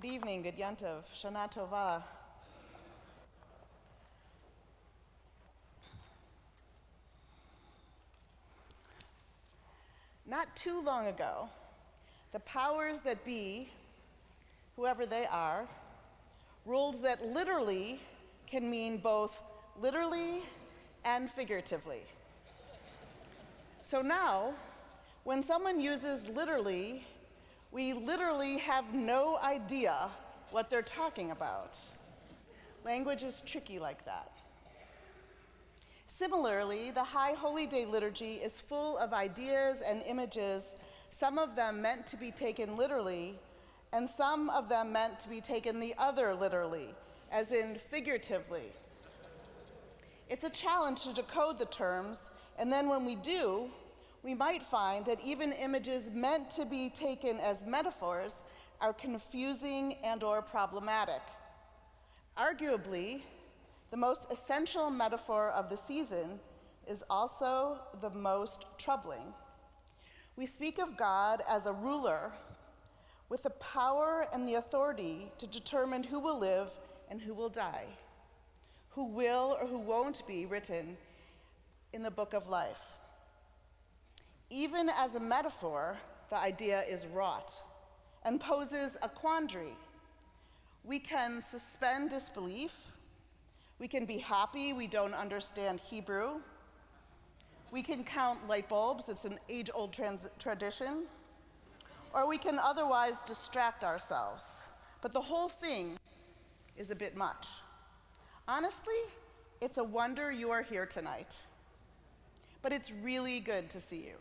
Good evening, good Yantov, Shana Tova. Not too long ago, the powers that be, whoever they are, ruled that literally can mean both literally and figuratively. So now, when someone uses literally, we literally have no idea what they're talking about. Language is tricky like that. Similarly, the High Holy Day liturgy is full of ideas and images, some of them meant to be taken literally, and some of them meant to be taken the other literally, as in figuratively. It's a challenge to decode the terms, and then when we do, we might find that even images meant to be taken as metaphors are confusing and/or problematic. Arguably, the most essential metaphor of the season is also the most troubling. We speak of God as a ruler with the power and the authority to determine who will live and who will die, who will or who won't be written in the book of life. Even as a metaphor, the idea is wrought and poses a quandary. We can suspend disbelief. We can be happy we don't understand Hebrew. We can count light bulbs, it's an age-old tradition. Or we can otherwise distract ourselves. But the whole thing is a bit much. Honestly, it's a wonder you are here tonight. But it's really good to see you.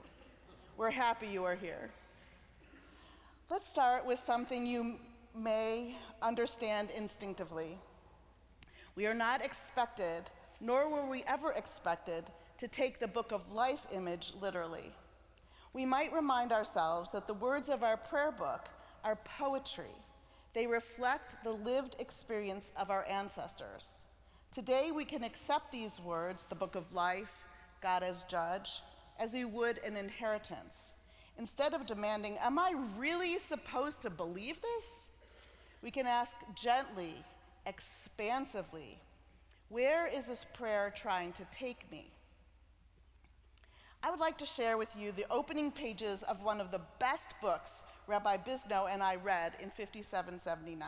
We're happy you are here. Let's start with something you may understand instinctively. We are not expected, nor were we ever expected, to take the book of life image literally. We might remind ourselves that the words of our prayer book are poetry. They reflect the lived experience of our ancestors. Today we can accept these words, the book of life, God as judge, as we would an inheritance. Instead of demanding, am I really supposed to believe this? We can ask gently, expansively, where is this prayer trying to take me? I would like to share with you the opening pages of one of the best books Rabbi Bisno and I read in 5779.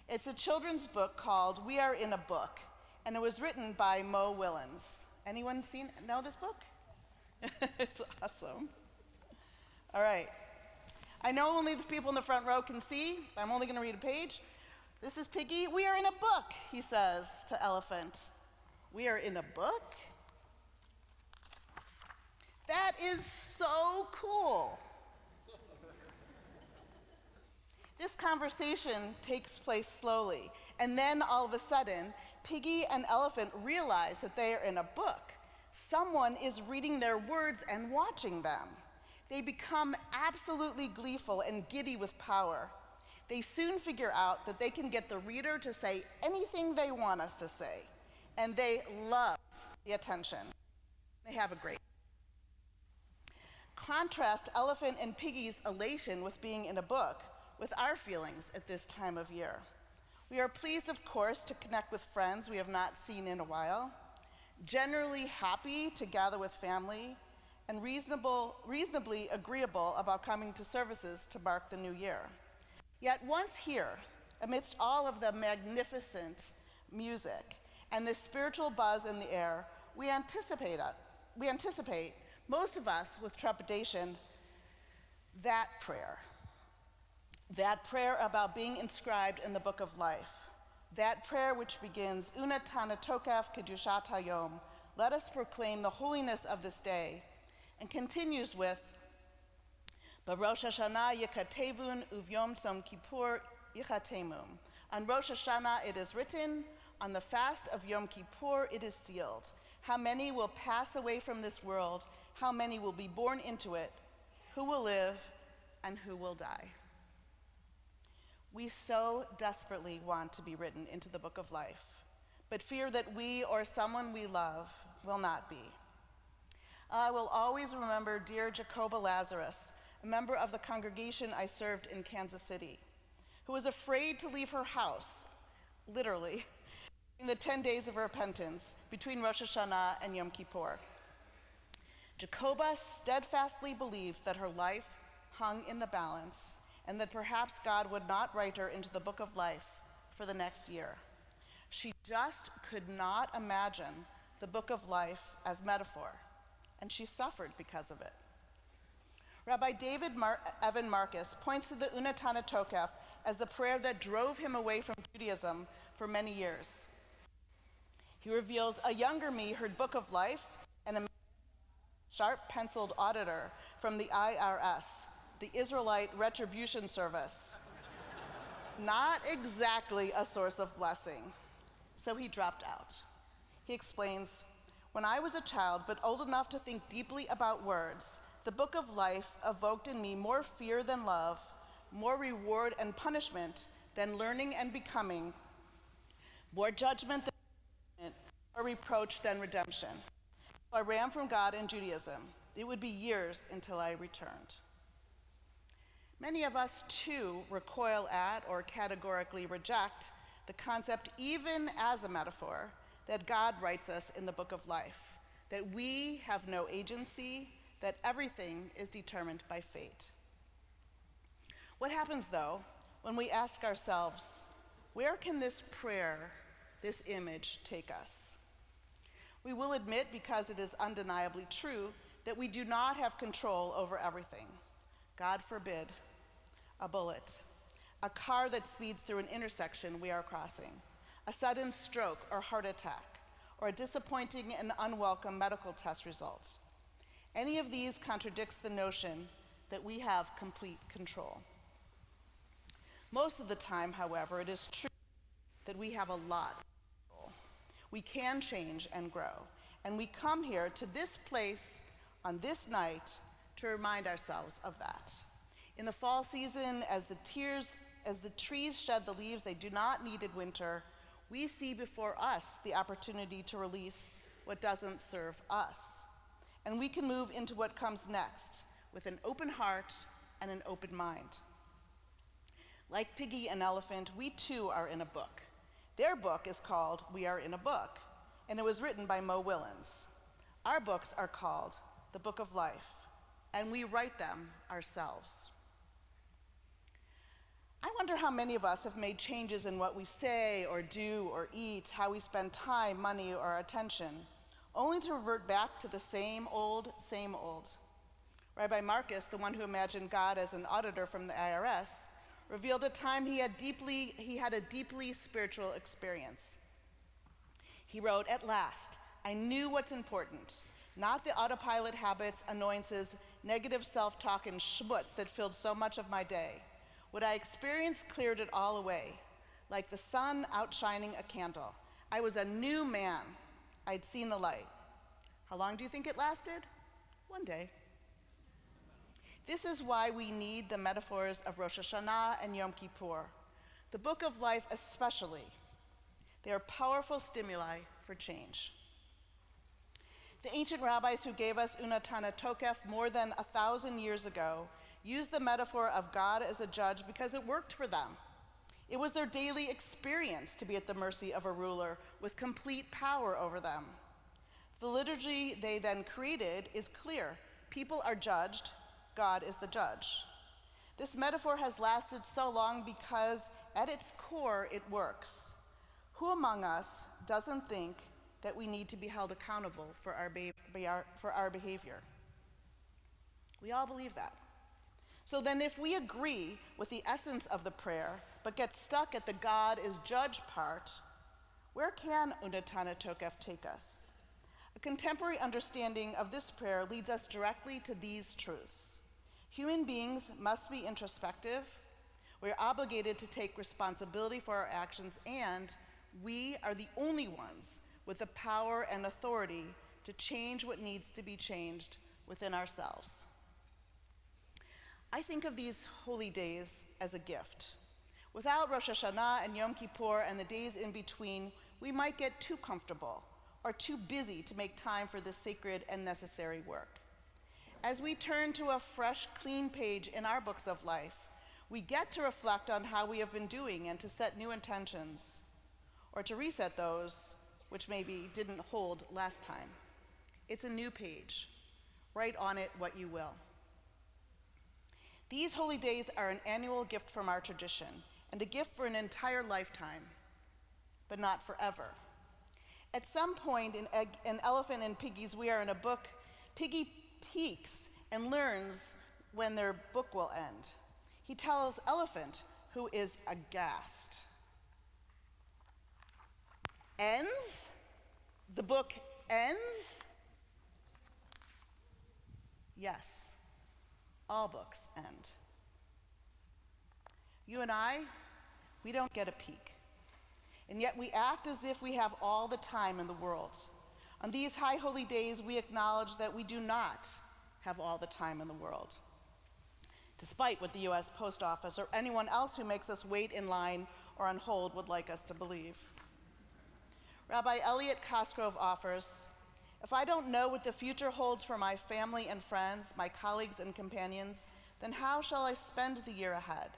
It's a children's book called We Are in a Book, and it was written by Mo Willens. Anyone know this book? It's awesome. All right. I know only the people in the front row can see. I'm only going to read a page. This is Piggy. We are in a book, he says to Elephant. We are in a book? That is so cool. This conversation takes place slowly, and then all of a sudden, Piggy and Elephant realize that they are in a book. Someone is reading their words and watching them. They become absolutely gleeful and giddy with power. They soon figure out that they can get the reader to say anything they want us to say, and they love the attention. They have a great. Contrast Elephant and Piggy's elation with being in a book with our feelings at this time of year. We are pleased, of course, to connect with friends we have not seen in a while, generally happy to gather with family, and reasonably agreeable about coming to services to mark the new year. Yet once here, amidst all of the magnificent music and the spiritual buzz in the air, we anticipate, most of us with trepidation, that prayer about being inscribed in the book of life, that prayer which begins, Una Tana Tokaf Kedushat Hayom, let us proclaim the holiness of this day, and continues with, Rosh Hashanah Yikatevun Uvyom Tzom Kippur Yichatemum. On Rosh Hashanah it is written, on the fast of Yom Kippur it is sealed. How many will pass away from this world? How many will be born into it? Who will live and who will die? We so desperately want to be written into the book of life, but fear that we or someone we love will not be. I will always remember dear Jacoba Lazarus, a member of the congregation I served in Kansas City, who was afraid to leave her house, literally, in the 10 days of repentance between Rosh Hashanah and Yom Kippur. Jacoba steadfastly believed that her life hung in the balance and that perhaps God would not write her into the book of life for the next year. She just could not imagine the book of life as metaphor, and she suffered because of it. Rabbi David Evan Marcus points to the Unatana Tokef as the prayer that drove him away from Judaism for many years. He reveals a younger me heard book of life and a sharp-penciled auditor from the IRS, the Israelite Retribution Service. Not exactly a source of blessing, so he dropped out. He explains, when I was a child, but old enough to think deeply about words, the book of life evoked in me more fear than love, more reward and punishment than learning and becoming, more judgment than judgment, more reproach than redemption. So I ran from God and Judaism. It would be years until I returned. Many of us, too, recoil at or categorically reject the concept, even as a metaphor, that God writes us in the book of life, that we have no agency, that everything is determined by fate. What happens, though, when we ask ourselves, where can this prayer, this image, take us? We will admit, because it is undeniably true, that we do not have control over everything. God forbid, a bullet, a car that speeds through an intersection we are crossing, a sudden stroke or heart attack, or a disappointing and unwelcome medical test result. Any of these contradicts the notion that we have complete control. Most of the time, however, it is true that we have a lot of control. We can change and grow, and we come here to this place on this night to remind ourselves of that. In the fall season, as the trees shed the leaves they do not need in winter, we see before us the opportunity to release what doesn't serve us. And we can move into what comes next with an open heart and an open mind. Like Piggy and Elephant, we too are in a book. Their book is called We Are in a Book, and it was written by Mo Willens. Our books are called The Book of Life, and we write them ourselves. I wonder how many of us have made changes in what we say or do or eat, how we spend time, money, or attention, only to revert back to the same old, same old. Rabbi Marcus, the one who imagined God as an auditor from the IRS, revealed a time he had a deeply spiritual experience. He wrote, "At last, I knew what's important, not the autopilot habits, annoyances, negative self-talk, and schmutz that filled so much of my day. What I experienced cleared it all away, like the sun outshining a candle. I was a new man. I'd seen the light." How long do you think it lasted? One day. This is why we need the metaphors of Rosh Hashanah and Yom Kippur, the book of life especially. They are powerful stimuli for change. The ancient rabbis who gave us Unatana Tokef more than 1,000 years ago used the metaphor of God as a judge because it worked for them. It was their daily experience to be at the mercy of a ruler with complete power over them. The liturgy they then created is clear. People are judged, God is the judge. This metaphor has lasted so long because at its core it works. Who among us doesn't think that we need to be held accountable for our behavior? We all believe that. So then if we agree with the essence of the prayer, but get stuck at the God is judge part, where can Unatana Tokef take us? A contemporary understanding of this prayer leads us directly to these truths. Human beings must be introspective. We're obligated to take responsibility for our actions, and we are the only ones with the power and authority to change what needs to be changed within ourselves. I think of these holy days as a gift. Without Rosh Hashanah and Yom Kippur and the days in between, we might get too comfortable or too busy to make time for this sacred and necessary work. As we turn to a fresh, clean page in our books of life, We get to reflect on how we have been doing and to set new intentions, or to reset those which maybe didn't hold last time. It's a new page. Write on it what you will. These holy days are an annual gift from our tradition, and a gift for an entire lifetime, but not forever. At some point in Elephant and Piggies, we are in a book. Piggy peeks and learns when their book will end. He tells Elephant, who is aghast. Ends? The book ends? Yes, all books end. You and I, we don't get a peek. And yet we act as if we have all the time in the world. On these high holy days, we acknowledge that we do not have all the time in the world, despite what the US Post Office or anyone else who makes us wait in line or on hold would like us to believe. Rabbi Elliot Cosgrove offers, if I don't know what the future holds for my family and friends, my colleagues and companions, then how shall I spend the year ahead?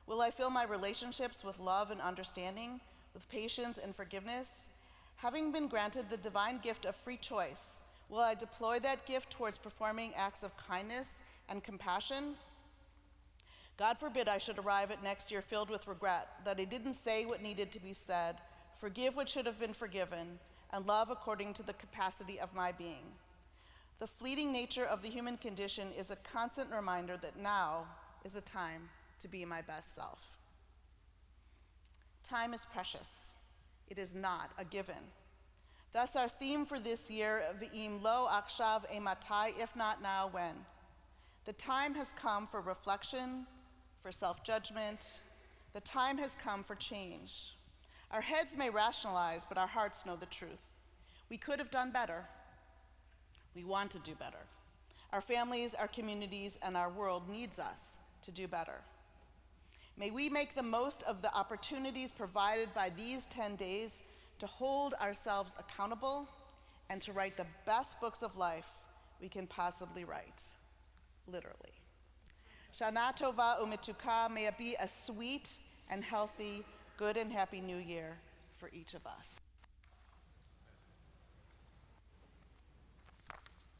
Will I fill my relationships with love and understanding, with patience and forgiveness? Having been granted the divine gift of free choice, will I deploy that gift towards performing acts of kindness and compassion? God forbid I should arrive at next year filled with regret that I didn't say what needed to be said, forgive what should have been forgiven, and love according to the capacity of my being. The fleeting nature of the human condition is a constant reminder that now is the time to be my best self. Time is precious. It is not a given. Thus our theme for this year, V'im lo akshav ematai, if not now, when? The time has come for reflection, for self-judgment. The time has come for change. Our heads may rationalize, but our hearts know the truth. We could have done better. We want to do better. Our families, our communities, and our world needs us to do better. May we make the most of the opportunities provided by these 10 days to hold ourselves accountable and to write the best books of life we can possibly write, literally. Shana Tova Umetuka, may it be a sweet and healthy, good and happy new year for each of us.